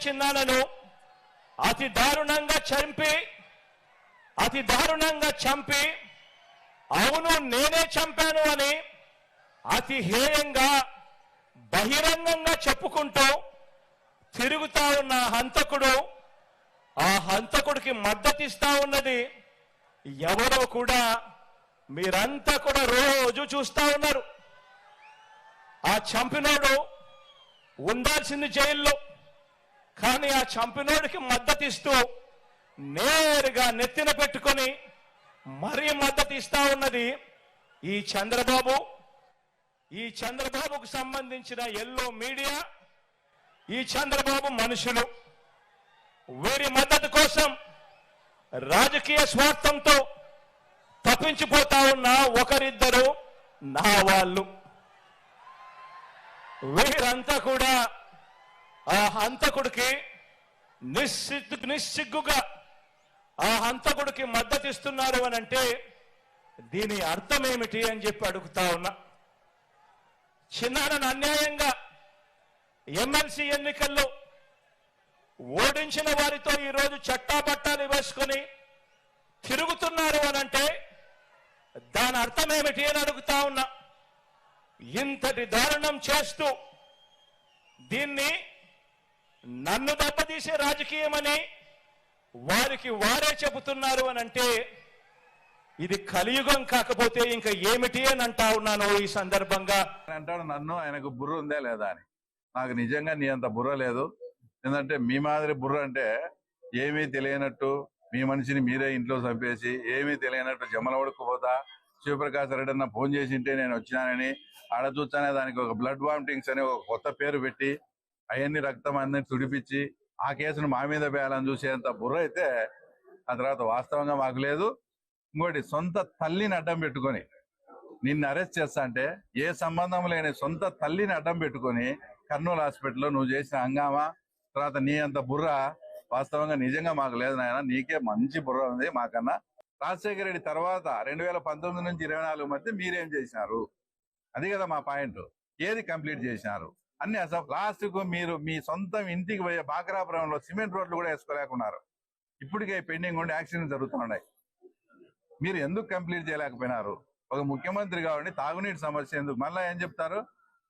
చిన్నానను అతి దారుణంగా చంపి అవును నేనే చంపాను అని అతి హేయంగా బహిరంగంగా చెప్పుకుంటూ తిరుగుతా ఉన్న హంతకుడు, ఆ హంతకుడికి మద్దతిస్తా ఉన్నది ఎవరో కూడా మీరంతా కూడా రోజు చూస్తా ఉన్నారు. ఆ చంపినోడు ఉండాల్సింది జైల్లో, కానీ ఆ చంపినోడికి మద్దతిస్తూ నేరుగా నెత్తిన పెట్టుకొని మరీ మద్దతు ఇస్తా ఉన్నది ఈ చంద్రబాబుకు సంబంధించిన ఎల్లో మీడియా, ఈ చంద్రబాబు మనుషులు. వీరి మద్దతు కోసం రాజకీయ స్వార్థంతో తప్పించిపోతా ఉన్న ఒకరిద్దరు నా వాళ్ళు. వీరంతా కూడా ఆ హంతకుడికి నిస్సిగ్గుగా ఆ హంతకుడికి మద్దతిస్తున్నారు అని అంటే దీని అర్థం ఏమిటి అని చెప్పి అడుగుతా ఉన్నా. చిన్నారని అన్యాయంగా ఎమ్మెల్సీ ఎన్నికల్లో ఓడించిన వారితో ఈరోజు చట్టాపట్టాలు వేసుకొని తిరుగుతున్నారు అని అంటే దాని అర్థం ఏమిటి అని అడుగుతా ఉన్నా. ఇంతటి దారుణం చేస్తూ దీన్ని నన్ను దెబ్బతీసే రాజకీయమని వారికి వారే చెబుతున్నారు అని అంటే ఇది కలియుగం కాకపోతే ఇంకా ఏమిటి అని అంటా ఉన్నాను ఈ సందర్భంగా. అంటాడు నన్ను, ఆయనకు బుర్ర ఉందా లేదా అని. నాకు నిజంగా నీ అంత బుర్ర లేదు. ఎందుకంటే మీ మాదిరి బుర్ర అంటే ఏమీ తెలియనట్టు మీ మనిషిని మీరే ఇంట్లో చంపేసి ఏమీ తెలియనట్టు జమ్మల పడుకుపోతా శివప్రకాశ్ రెడ్డి అన్న ఫోన్ చేసి ఉంటే నేను వచ్చినానని ఆడచూచానే దానికి ఒక బ్లడ్ వామిటింగ్స్ అని ఒక కొత్త పేరు పెట్టి అవన్నీ రక్తం అందరినీ తుడిపించి ఆ కేసును మా మీద వేయాలని చూసేంత బుర్ర అయితే ఆ తర్వాత వాస్తవంగా మాకు లేదు. ఇంకోటి సొంత తల్లిని అడ్డం పెట్టుకొని నిన్ను అరెస్ట్ చేస్తా అంటే ఏ సంబంధం లేని సొంత తల్లిని అడ్డం పెట్టుకొని కర్నూలు హాస్పిటల్లో నువ్వు చేసిన హంగామా తర్వాత నీ అంత బుర్ర వాస్తవంగా నిజంగా మాకు లేదు నాయన. నీకే మంచి బుర్ర ఉంది మాకన్నా. రాజశేఖర రెడ్డి తర్వాత 2019 నుంచి 24 మధ్య మీరేం చేసినారు? అది కదా మా పాయింట్. ఏది కంప్లీట్ చేసినారు అన్ని అసలు లాస్ట్ కు మీరు మీ సొంతం ఇంటికి పోయే బాక్రాపురంలో సిమెంట్ రోడ్లు కూడా వేసుకోలేకున్నారు. ఇప్పటికే పెండింగ్ ఉండి యాక్సిడెంట్ జరుగుతున్నాయి. మీరు ఎందుకు కంప్లీట్ చేయలేకపోయినారు? ఒక ముఖ్యమంత్రి కాబట్టి తాగునీటి సమస్య ఎందుకు? మళ్ళీ ఏం చెప్తారు,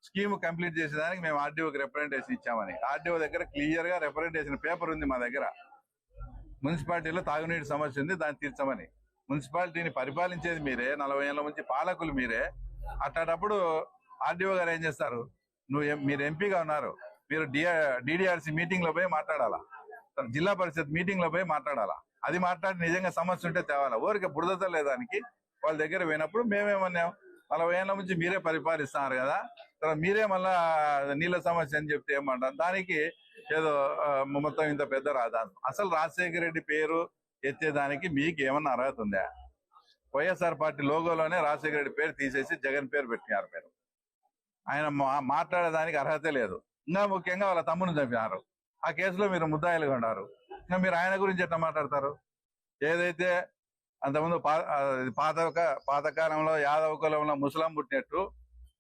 స్కీమ్ కంప్లీట్ చేసేదానికి మేము ఆర్డీఓకి రిప్రజెంటేషన్ ఇచ్చామని. ఆర్డీఓ దగ్గర క్లియర్ గా రిప్రజెంటేషన్ పేపర్ ఉంది మా దగ్గర. మున్సిపాలిటీలో తాగునీటి సమస్య ఉంది, దాన్ని తీర్చమని. మున్సిపాలిటీని పరిపాలించేది మీరే, 40 ఏళ్ల నుంచి పాలకులు మీరే. అట్లాంటప్పుడు ఆర్డీఓ గారు ఏం చేస్తారు? మీరు ఎంపీగా ఉన్నారు, మీరు డిడిఆర్సీ మీటింగ్ లో పోయి మాట్లాడాలా, జిల్లా పరిషత్ మీటింగ్ లో పోయి మాట్లాడాలా. అది మాట్లాడి నిజంగా సమస్య ఉంటే తేవాలా. ఊరికే బురద లేదానికి వాళ్ళ దగ్గర పోయినప్పుడు మేమేమన్నాం, 40 ఏళ్ల నుంచి మీరే పరిపాలిస్తున్నారు కదా, తర్వాత మీరే మళ్ళా నీళ్ళ సమస్య అని చెప్తే ఏమంటారు? దానికి ఏదో మొత్తం ఇంత పెద్ద రాజధాని. అసలు రాజశేఖర రెడ్డి పేరు ఎత్తేదానికి మీకు ఏమన్నా అర్హత ఉందా? వైఎస్ఆర్ పార్టీ లోగోలోనే రాజశేఖర రెడ్డి పేరు తీసేసి జగన్ పేరు పెట్టినారు. మీరు ఆయన మాట్లాడేదానికి అర్హతే లేదు. ఇంకా ముఖ్యంగా వాళ్ళ తమ్ముని చంపినారు. ఆ కేసులో మీరు ముద్దాయిలుగా ఉన్నారు. ఇంకా మీరు ఆయన గురించి ఎట్లా మాట్లాడతారు? ఏదైతే అంతకుముందు పాతకాలంలో యాదవ కులంలో ముసలం పుట్టినట్టు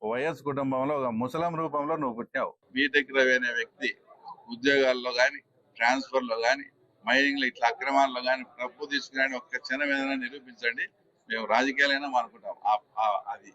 వైఎస్ కుటుంబంలో ఒక ముసలం రూపంలో నువ్వు పుట్టావు. బీటెక్ రవి అనే వ్యక్తి ఉద్యోగాల్లో కానీ ట్రాన్స్ఫర్ లో కానీ మైనింగ్ లో ఇట్లా అక్రమాల్లో కానీ డబ్బు తీసుకుని ఒక్క క్షణం ఏదైనా నిరూపించండి, మేము రాజకీయాలైనా అనుకుంటాం. అది